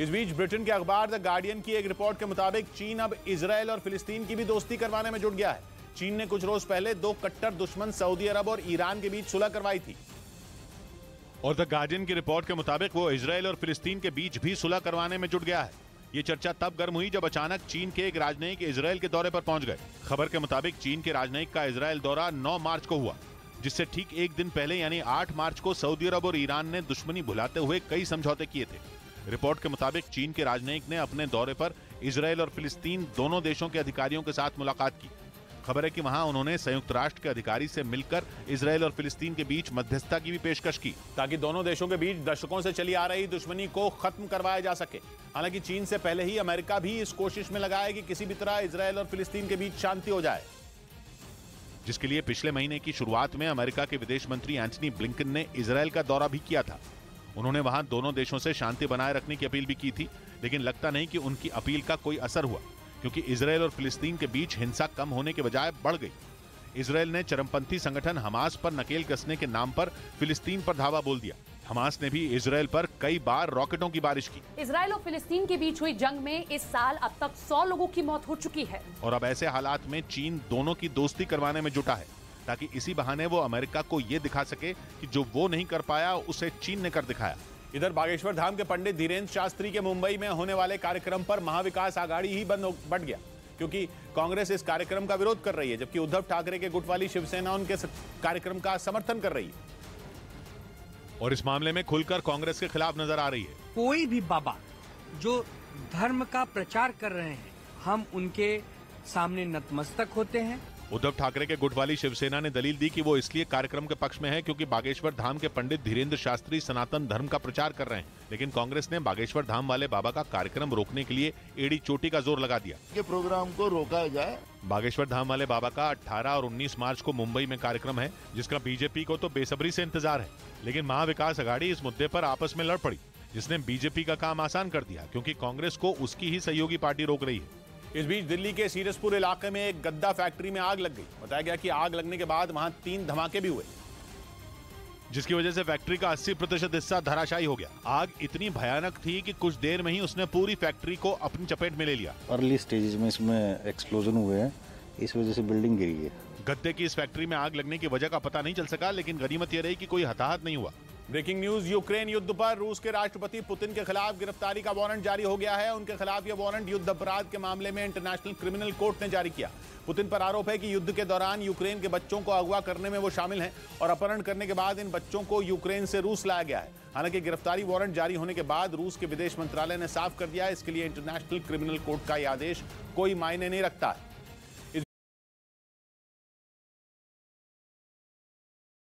इस बीच ब्रिटेन के अखबार द गार्डियन की एक रिपोर्ट के मुताबिक चीन अब इजराइल और फिलिस्तीन की भी दोस्ती करवाने में जुट गया है। चीन ने कुछ रोज पहले दो कट्टर दुश्मन सऊदी अरब और ईरान के बीच सुलह करवाई थी और द गार्डियन की रिपोर्ट के मुताबिक वो इजराइल और फिलिस्तीन के बीच भी सुलह करवाने में जुट गया है। ये चर्चा तब गर्म हुई जब अचानक चीन के एक राजनयिक इजराइल के दौरे पर पहुंच गए। खबर के मुताबिक चीन के राजनयिक का इजराइल दौरा 9 मार्च को हुआ, जिससे ठीक एक दिन पहले यानी 8 मार्च को सऊदी अरब और ईरान ने दुश्मनी भुलाते हुए कई समझौते किए थे। रिपोर्ट के मुताबिक चीन के राजनयिक ने अपने दौरे पर इजराइल और फिलिस्तीन दोनों देशों के अधिकारियों के साथ मुलाकात की। खबर है कि वहां उन्होंने संयुक्त राष्ट्र के अधिकारी से मिलकर इजराइल और फिलिस्तीन के बीच मध्यस्थता की भी पेशकश की, ताकि दोनों देशों के बीच दशकों से चली आ रही दुश्मनी को खत्म करवाया जा सके। हालांकि चीन से पहले ही अमेरिका भी इस कोशिश में लगा है कि किसी भी तरह इजराइल और फिलिस्तीन के बीच शांति हो जाए, जिसके लिए पिछले महीने की शुरुआत में अमेरिका के विदेश मंत्री एंटनी ब्लिंकन ने इजराइल का दौरा भी किया था। उन्होंने वहां दोनों देशों से शांति बनाए रखने की अपील भी की थी, लेकिन लगता नहीं कि उनकी अपील का कोई असर हुआ, क्योंकि इजराइल और फिलिस्तीन के बीच हिंसा कम होने के बजाय बढ़ गई। इजराइल ने चरमपंथी संगठन हमास पर नकेल कसने के नाम पर फिलिस्तीन पर धावा बोल दिया। हमास ने भी इजराइल पर कई बार रॉकेटों की बारिश की। इजराइल और फिलिस्तीन के बीच हुई जंग में इस साल अब तक 100 लोगों की मौत हो चुकी है और अब ऐसे हालात में चीन दोनों की दोस्ती करवाने में जुटा है, ताकि इसी बहाने वो अमेरिका को ये दिखा सके कि जो वो नहीं कर पाया उसे चीन ने कर दिखाया। इधर बागेश्वर धाम के पंडित धीरेन्द्र शास्त्री के मुंबई में होने वाले कार्यक्रम पर महाविकास आघाड़ी ही बट गया, क्योंकि कांग्रेस इस कार्यक्रम का विरोध कर रही है, जबकि उद्धव ठाकरे के गुट वाली शिवसेना उनके कार्यक्रम का समर्थन कर रही है और इस मामले में खुलकर कांग्रेस के खिलाफ नजर आ रही है। कोई भी बाबा जो धर्म का प्रचार कर रहे हैं, हम उनके सामने नतमस्तक होते हैं। उद्धव ठाकरे के गुट वाली शिवसेना ने दलील दी कि वो इसलिए कार्यक्रम के पक्ष में है क्योंकि बागेश्वर धाम के पंडित धीरेन्द्र शास्त्री सनातन धर्म का प्रचार कर रहे हैं, लेकिन कांग्रेस ने बागेश्वर धाम वाले बाबा का कार्यक्रम रोकने के लिए एड़ी चोटी का जोर लगा दिया कि प्रोग्राम को रोका जाए। बागेश्वर धाम वाले बाबा का 18 और 19 मार्च को मुंबई में कार्यक्रम है, जिसका बीजेपी को तो बेसब्री से इंतजार है, लेकिन महाविकास आघाड़ी इस मुद्दे पर आपस में लड़ पड़ी, जिसने बीजेपी का काम आसान कर दिया, क्योंकि कांग्रेस को उसकी ही सहयोगी पार्टी रोक रही है। इस बीच दिल्ली के सीरसपुर इलाके में एक गद्दा फैक्ट्री में आग लग गई। बताया गया कि आग लगने के बाद वहां 3 धमाके भी हुए, जिसकी वजह से फैक्ट्री का 80% हिस्सा धराशायी हो गया। आग इतनी भयानक थी कि कुछ देर में ही उसने पूरी फैक्ट्री को अपनी चपेट में ले लिया। अर्ली स्टेजेस में इसमें एक्सप्लोजन हुए हैं, इस वजह से बिल्डिंग गिरी है। गद्दे की इस फैक्ट्री में आग लगने की वजह का पता नहीं चल सका, लेकिन गनीमत यह रही कि कोई हताहत नहीं हुआ। ब्रेकिंग न्यूज, यूक्रेन युद्ध पर रूस के राष्ट्रपति पुतिन के खिलाफ गिरफ्तारी का वारंट जारी हो गया है। उनके खिलाफ यह वारंट युद्ध अपराध के मामले में इंटरनेशनल क्रिमिनल कोर्ट ने जारी किया। पुतिन पर आरोप है कि युद्ध के दौरान यूक्रेन के बच्चों को अगवा करने में वो शामिल हैं और अपहरण करने के बाद इन बच्चों को यूक्रेन से रूस लाया गया है। हालांकि गिरफ्तारी वारंट जारी होने के बाद रूस के विदेश मंत्रालय ने साफ कर दिया है, इसके लिए इंटरनेशनल क्रिमिनल कोर्ट का यह आदेश कोई मायने नहीं रखता है।